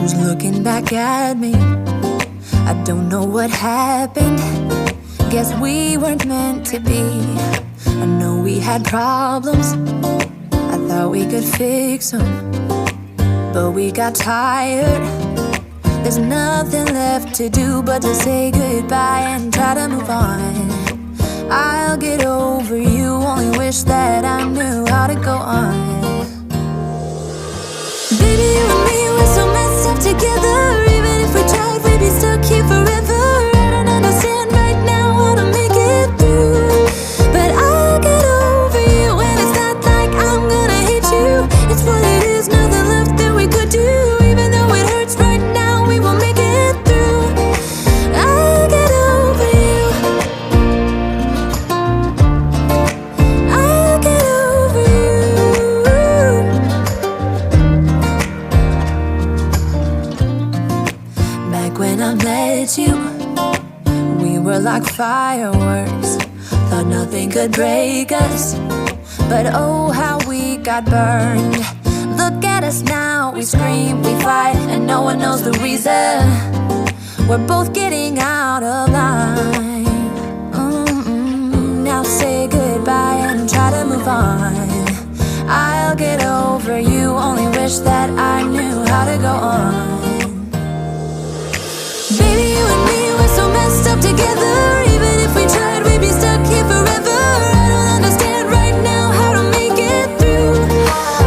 Who's looking back at me? I don't know what happened. Guess we weren't meant to be. I know we had problems. I thought we could fix them, but we got tired. There's nothing left to do but to say goodbye and try to move on. I'll get over you, only wish that I knew how to go on. Baby, you and me, we're so messed up together. Even if we tried, we'd be stuck here forever. I don't understand right now how to make it through, but I'll get over you, and it's not like I'm gonna hate you. It's what it is, nothing left that we could do. Even though it hurts right now, we will make it through. I'll get over you. I'll get over you. Back when I met you, we were like fireworks. Thought nothing could break us, but oh how we got burned. Look at us now, we scream, we fight, and no one knows the reason. We're both getting out of line. Now say goodbye and try to move on. I'll get over you, only wish that I knew how to go on. Baby, you and me, we're so messed up together. Even if we tried, we'd be stuck here forever. I don't understand right now how to make it through,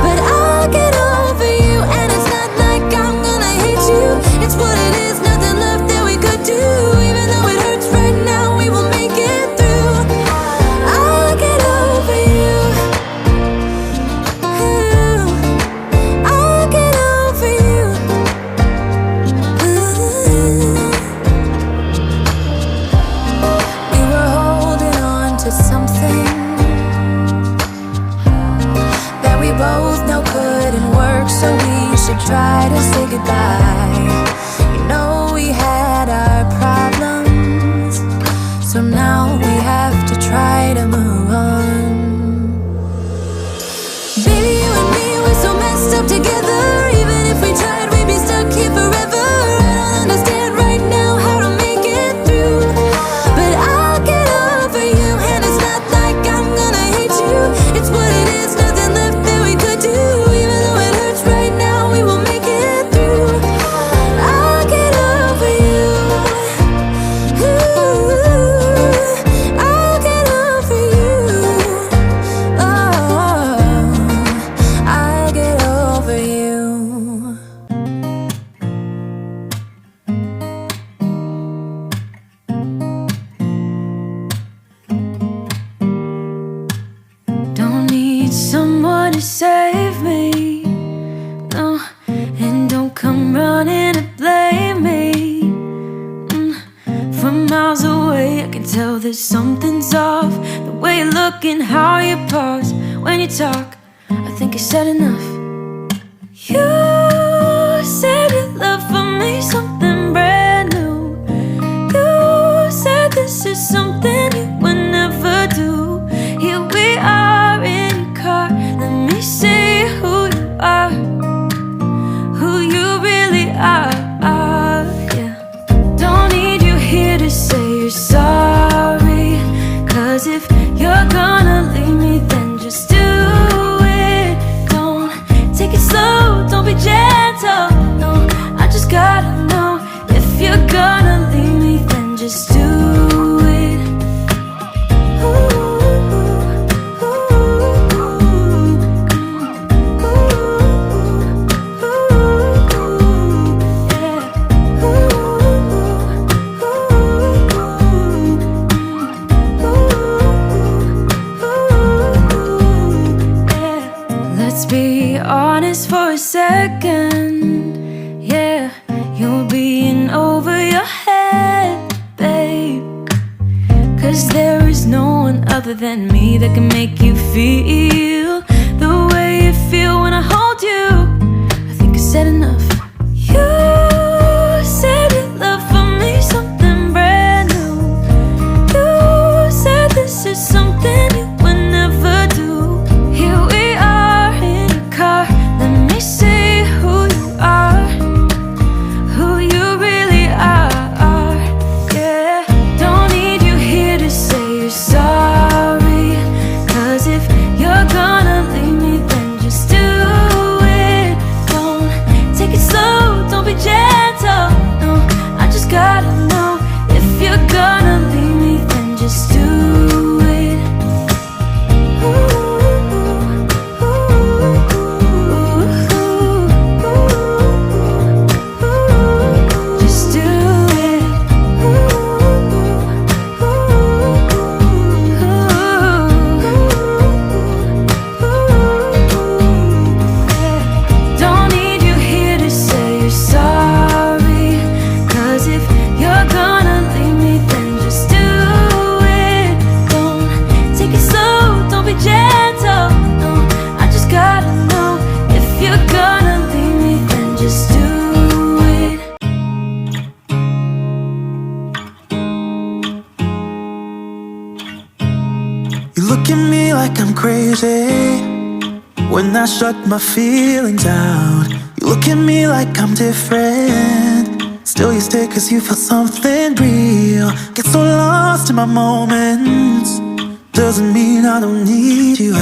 but I'll get over you, and it's not like I'm gonna hate you. It's what it is, nothing left that we could do. Even though it hurts right now, we will make it through. I'll get over you. I'll get over you. We were holding on to something that we both know couldn't work, so we should try to say goodbye. You know we had our problems, so now we have to try to move on. Baby, you and me, we're so messed up together. Even if we tried, we'd be stuck here forever. I don't understand right now how to make it through, but I'll get over you, and it's not like I'm gonna hate you. It's what it is, nothing left that we could do. Even though it hurts right now, we will make it through. I'll get over you. I'll get over you. Oh, I'll get over you. Don't need someone to save me, no, and don't come running to blame me. From miles away I can tell that something's off. The way you look and how you pause when you talk, I think you said enough. You said your love for me something brand new. You said this is something you would never do. Here we are in your car, let me see who you are, who you really are, yeah. Don't need you here to say you're sorry, 'cause if you're gonna leave me, then just do it. Don't take it slow, don't be gentle, no, I just gotta know. If you're gonna leave me, then just do it. Let's be honest for a second, yeah. You're being over your head, babe, 'cause there is no one other than me that can make you feel the way you feel when I hold you. I think I said enough. You said your love for me something brand new. You said this is something you would never do. Here we are in your car, let me see who you are, crazy when I shut my feelings out. You look at me like I'm different, still you stay cause you feel something real. Get so lost in my moments, doesn't mean I don't need you.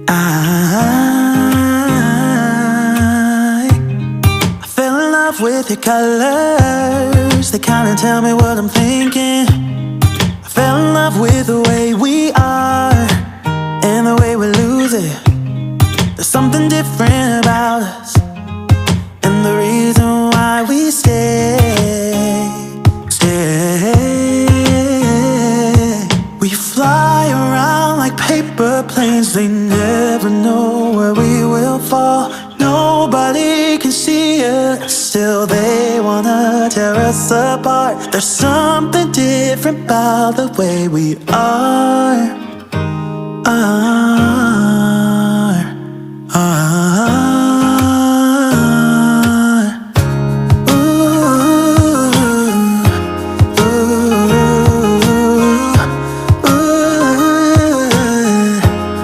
I fell in love with your colors, they kinda tell me what I'm thinking. I fell in love with the way we are and the way we lose it. There's something different about us, and the reason why we stay. We fly around like paper planes, they never know where we will fall. Nobody can see us, still they wanna tear us apart. There's something different about the way we are.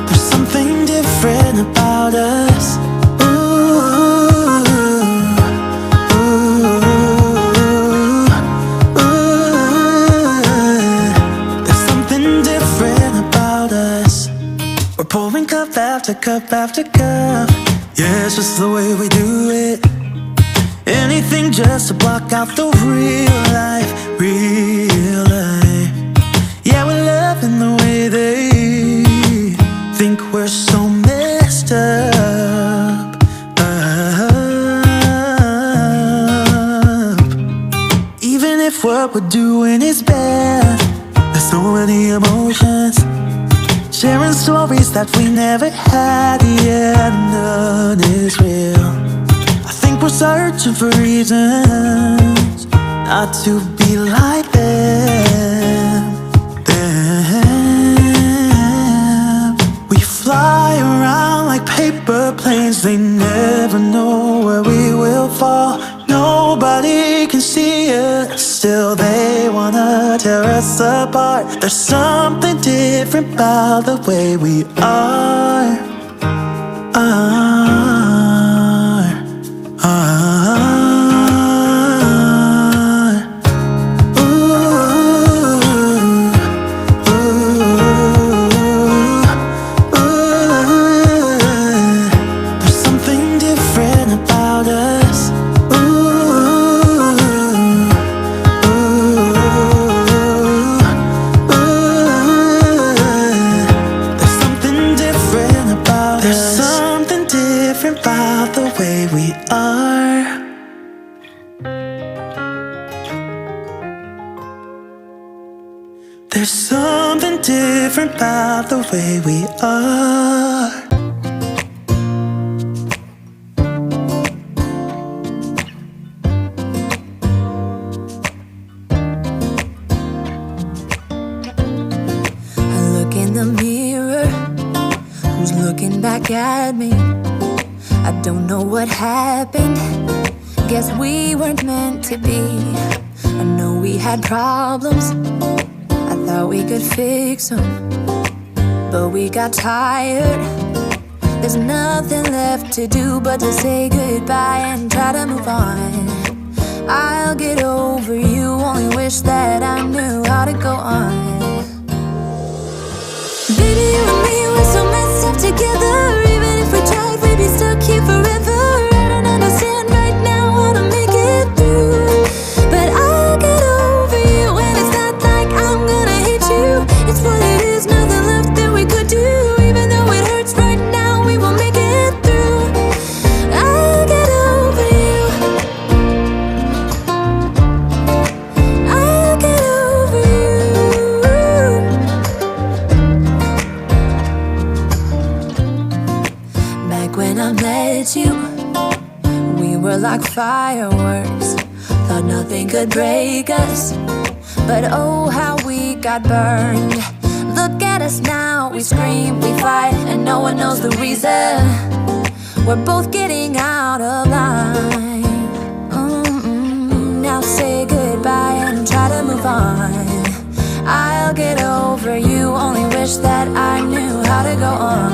There's something different about us. There's something different about us. We're pouring cup after cup after cup. Yeah, it's just the way we do it. Anything just to block out the real life, real life. Yeah, we're loving the way they think we're so messed up. Even if what we're doing is bad, there's so many emotions, sharing stories that we never had. Yeah, none is real. I think we're searching for reasons not to be like them. We fly around like paper planes, they never know where we will fall. Nobody can see us, still they wanna tear us apart. There's something different about the way we are. There's something different about us. There's something different about us. There's something different about the way we are. There's something different about the way we are. I look in the mirror, who's looking back at me? I don't know what happened, guess we weren't meant to be. I know we had problems, I thought we could fix them, but we got tired. There's nothing left to do but to say goodbye and try to move on. I'll get over you, only wish that I knew how to go on. Baby, you and me, we're so messed up together. Even if we tried, we'd be stuck here forever. I don't understand right now how to make it through, but I'll get over you, and it's not like I'm gonna hate you. It's what it is, nothing left that we could do. Even though it hurts right now, we will make it through. I'll get over you. I'll get over you. Back when I met you, we were like fireworks, thought nothing could break us, but oh how we got burned. Look at us now, we scream, we fight, and no one knows the reason. We're both getting out of line. Now say goodbye and try to move on. I'll get over you, only wish that I knew how to go on.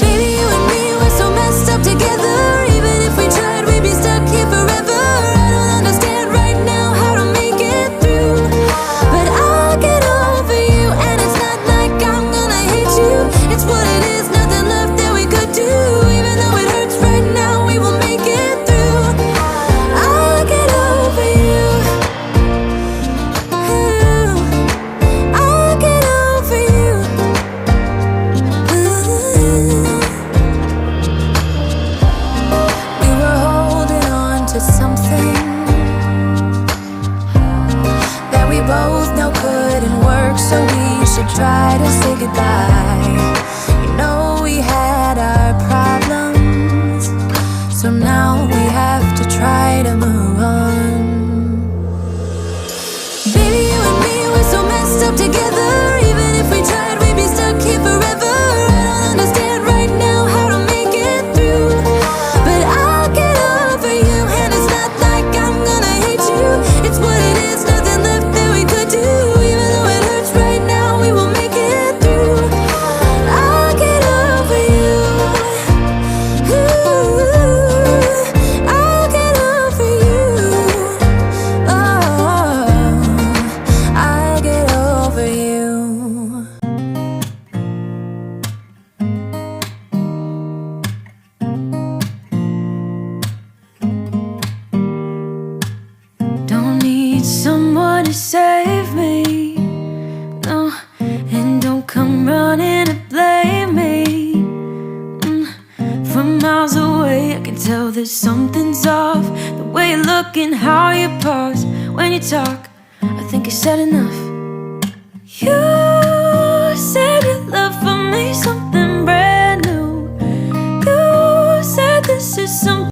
Baby, you and me, we're so messed up together. Even if we tried, we'd be stuck here forever. I don't understand right now how to make it through, but I'll get over you. And it's not like I'm gonna hate you. It's what it is, nothing left that we could do. Even though it hurts right now, we will make it through. I'll get over you. I'll get over you. We were holding on to something that we both know couldn't work, so we should try to say goodbye. You know we had our problems, so now we have to try to move on. Baby, you and me, we're so messed up together. Even if we tried, we'd be stuck here forever. I don't understand right now how to make it through, but I'll get over you. And it's not like I'm gonna hate you. It's what it is, nothing left that we could do. Even though it hurts right now, we will make it through. I'll get over you. I'll get over you. Oh, I'll get over you. Don't need someone to save me, no, and don't come running to blame me. From miles away I can tell that something's off. The way you look and how you pause when you talk, I think I said enough. You